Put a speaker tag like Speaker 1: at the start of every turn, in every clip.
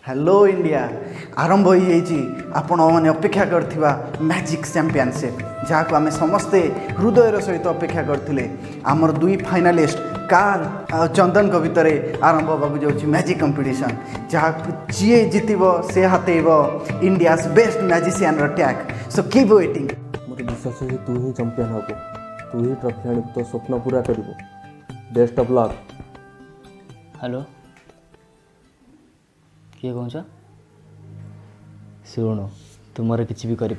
Speaker 1: Hello India आरंभ हो आपण मैंने अपेक्षा करथिबा मैजिक चैंपियनशिप जहाँ को आम समस्ते हृदयर सहित अपेक्षा करथिले आमर दुई फाइनालिस्ट काल और चंदन को भितर आरंभ होगा जाऊँगी मैजिक कंपटीशन जहाँ जी जितब से हाथेब India best magician tag so keep waiting
Speaker 2: more विश्वास है तू ही चैंपियन हो तू ही ट्रॉफी आनी तो स्वप्न पूरा कर बेस्ट ऑफ लक।
Speaker 3: हेलो किए कौच शुणु तुम किसी भी कर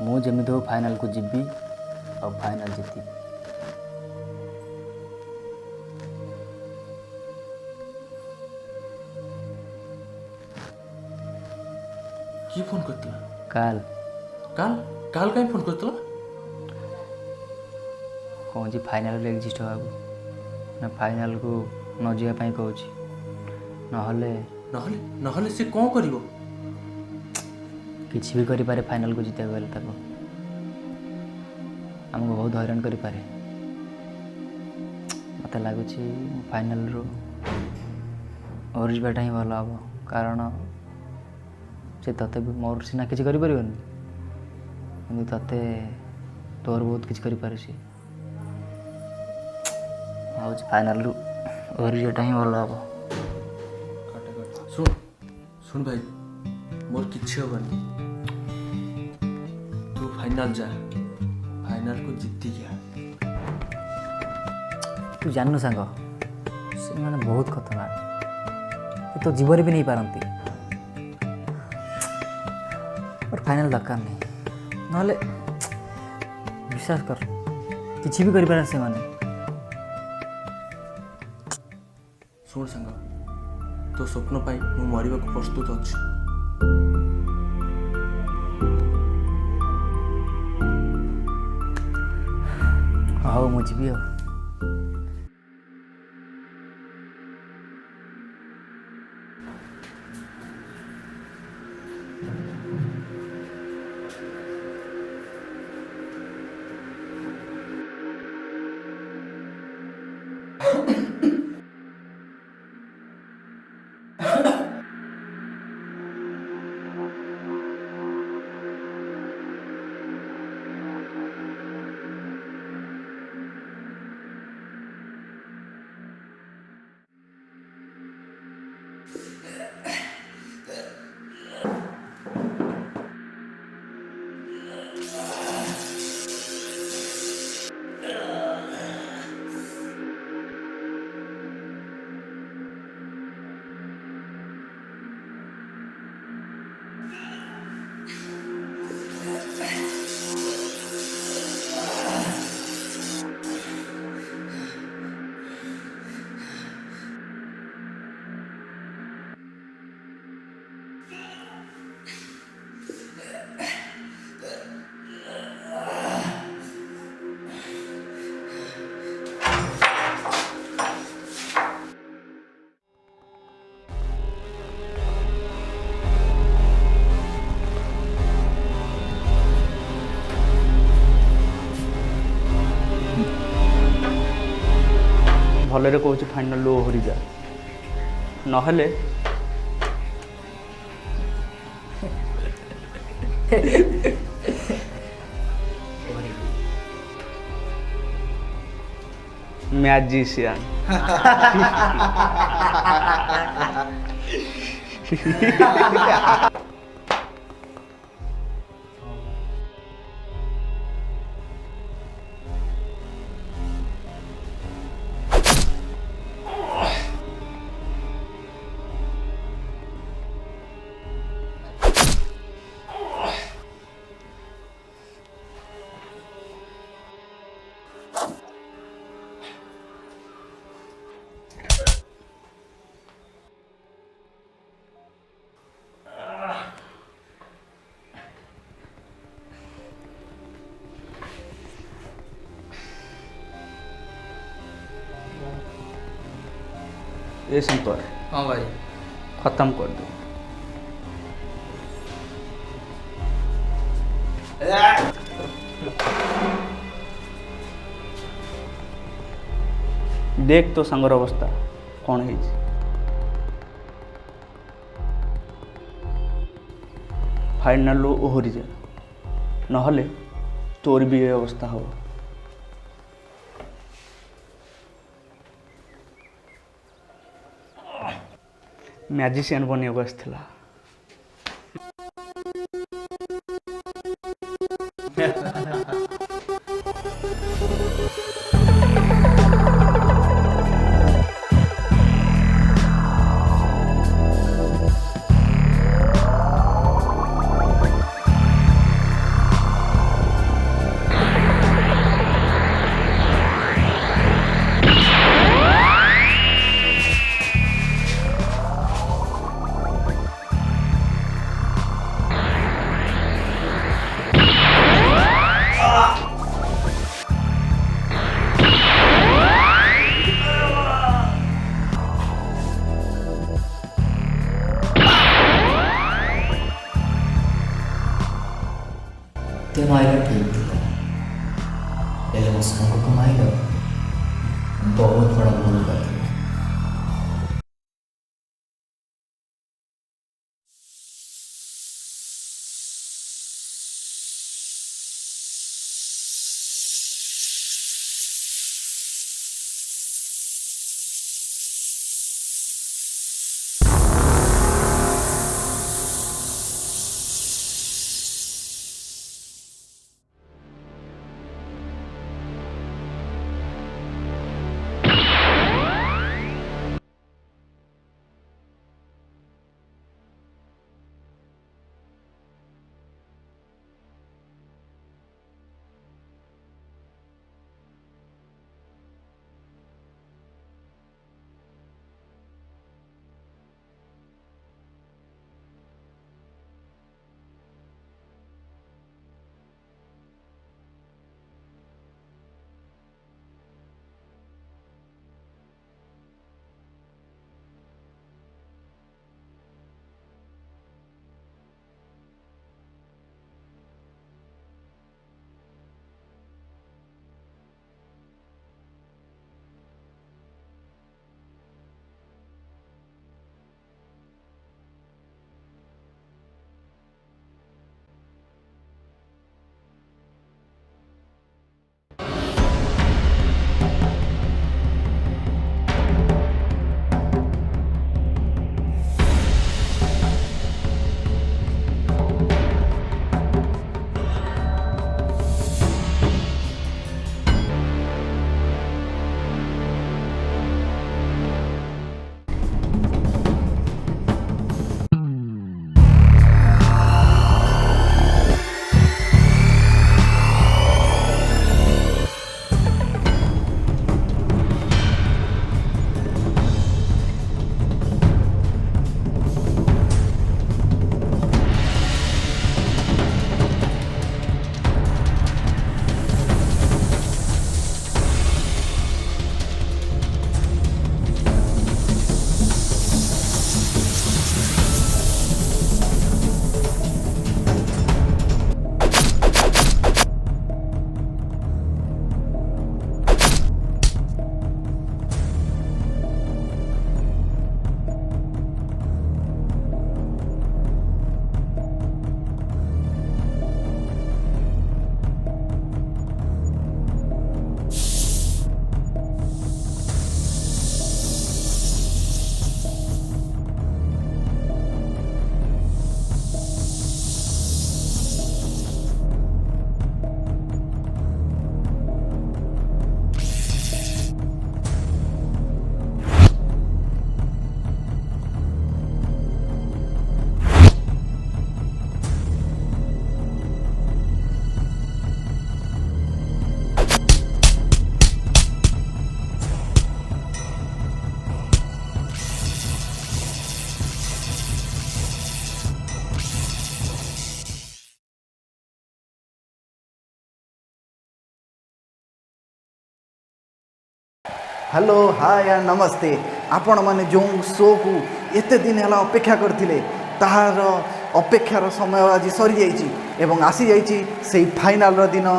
Speaker 3: मुझे हो फाइनल को जीवी और फाइनल जीती
Speaker 4: किए फोन करता
Speaker 3: काल
Speaker 4: काल काल कहीं फोन करता
Speaker 3: कौन जी फाइनल एग्जिस्ट होगा ना फाइनल को न जावाई कहूँ
Speaker 4: नहले से कौन करिवो
Speaker 3: किसी भी करे फाइनल को जीते गले आमको बहुत हैरान करे मत लगुच फाइनल रू ओहरी जाटा ही भल हम कारण से तते भी मोर सीना किसी कर तते तोर बहुत किसी कर फाइनल रू ओहरी जाटा ही भल हम
Speaker 4: सुन सुन भाई मोर किसी हेनी तू फाइनल जा फाइनल को जीती गया
Speaker 3: तू जानू सांग से मैंने बहुत खतरनाक तो जीवन भी नहीं पारती और फाइनल दरकार नहीं ना विश्वास कर किसी भी कर से माने
Speaker 4: शुण सांग तो स्वप्न पाई मु मरिबा को प्रस्तुत अच्छी
Speaker 3: हाँ मुझे भी हो भलरे कौच फाइनल ओहरी जा
Speaker 5: मैजिशियन। ये संतोष
Speaker 6: हाँ भाई।
Speaker 5: खत्म कर दो। देख तो सांगर अवस्था कौन है। फाइनाल ओहरी जा नहले तोर भी ये अवस्था हो। मैजिशियन बनिया आसला।
Speaker 3: ते माइल ठीक था हेले मो सांग को माइल बहुत बड़ा भूल कर
Speaker 1: हेलो हाय एंड नमस्ते आपण मैंने जो शो को एते दिन है अपेक्षा करथिले ताहार अपेक्षार समय आज सरी जाइए एवं आसी जाइए से फाइनाल दिन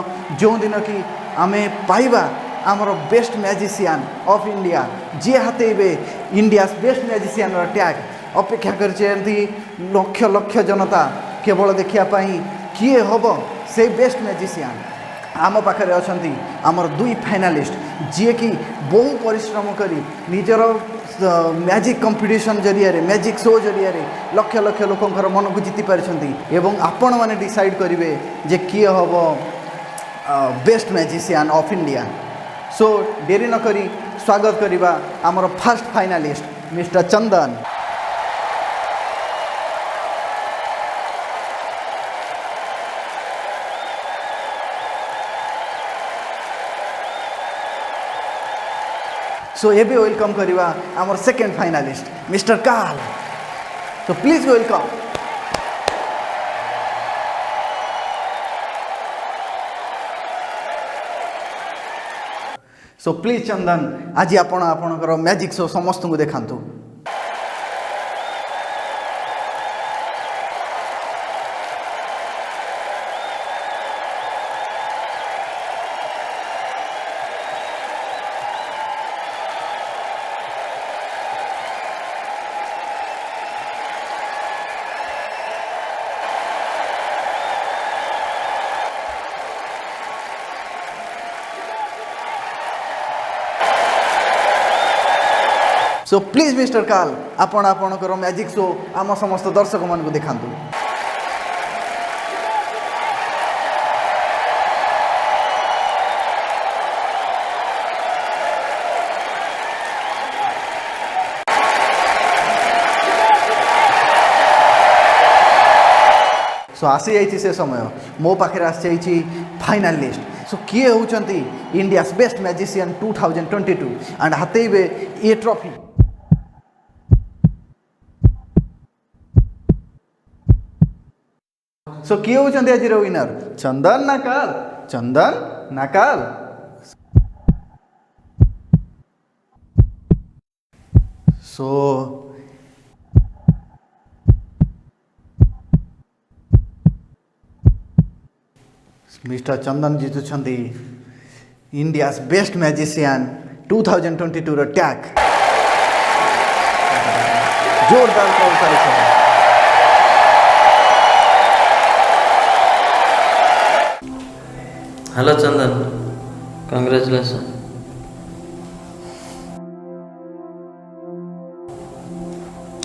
Speaker 1: जो दिन कि आमे पाइबा आमर बेस्ट मैजिशियन ऑफ इंडिया जी हाथेबे इंडिया बेस्ट मैजिशियन टैग अपेक्षा करती लक्ष लक्ष जनता केवल देखापी किए हम से बेस्ट मैजिशियन आम पाखे अच्छा आमर दुई फाइनालिस्ट जी कि बहु परिश्रम करी निजर मैजिक कंपटीशन जरिया मैजिक शो जरिया लक्ष लक्ष लोकंर मन को जीति पारिछंती एवं आपण माने डिसाइड करेंगे जे किए हम best magician of India. So डेरी न करी स्वागत करिबा आमर first finalist mister Chandan. So एबे वेलकम करिबा आमर सेकेंड फाइनालिस्ट मिस्टर काल। So please welcome. So please Chandan आज आपणकर मैजिक शो समस्त को देखांतु। सो प्लीज मिस्टर काल आपणकर मैजिक शो आम समस्त दर्शक मान को देखांतु। सो आसी जाइए से समय मो पाखे आसी फाइनालिस्ट। सो किए होउचंती इंडिया बेस्ट मैजिशियन 2022 एंड हाथेबे ए ट्रॉफी। सो किए होउचंती आज विनर चंदन नाकाल चंदन नाकाल। सो मिस्टर चंदन जीतुंट इंडिया बेस्ट मैजिशियन 2022 टैग जोरदार ताली।
Speaker 6: Hello Chandan congratulation.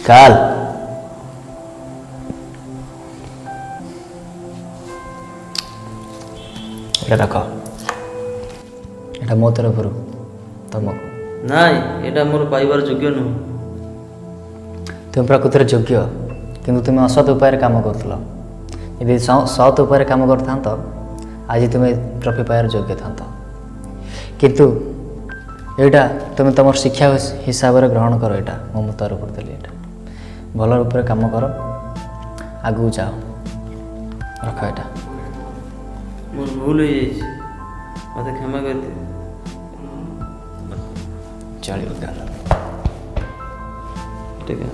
Speaker 3: काल এটা রাখ এটা ମୋ ତରଫରୁ ତମକୁ।
Speaker 6: ନାଇଁ ଏଇଟା ମୋର ପାଇବାର ଯୋଗ୍ୟ ନୁହଁ।
Speaker 3: ତୁମେ ପ୍ରକୃତରେ ଯୋଗ୍ୟ କିନ୍ତୁ ତୁମେ ଅସତ୍ ଉପାୟରେ କାମ କରୁଥିଲ। ଯଦି ସତ୍ ଉପାୟରେ କାମ କରିଥାନ୍ତ ଆଜି ତୁମେ ଟ୍ରଫି ପାଇବାର ଯୋଗ୍ୟ ଥାନ୍ତ। କିନ୍ତୁ ଏଇଟା ତୁମେ ତୁମର ଶିକ୍ଷା ହିସାବରେ ଗ୍ରହଣ କର। ଏଇଟା ମୁଁ ମୋ ତରଫରୁ ଦେଲି। ଏଇଟା ଭଲ ରୂପରେ କାମ କର ଆଗକୁ ଯାଅ। ରଖ ଏଇଟା।
Speaker 6: ମୋର ଭୁଲ ହେଇଯାଇଛି ମୋତେ କ୍ଷମା କରିଦିଅ।
Speaker 3: ଚଳିବ କାଲ
Speaker 6: ठीक है।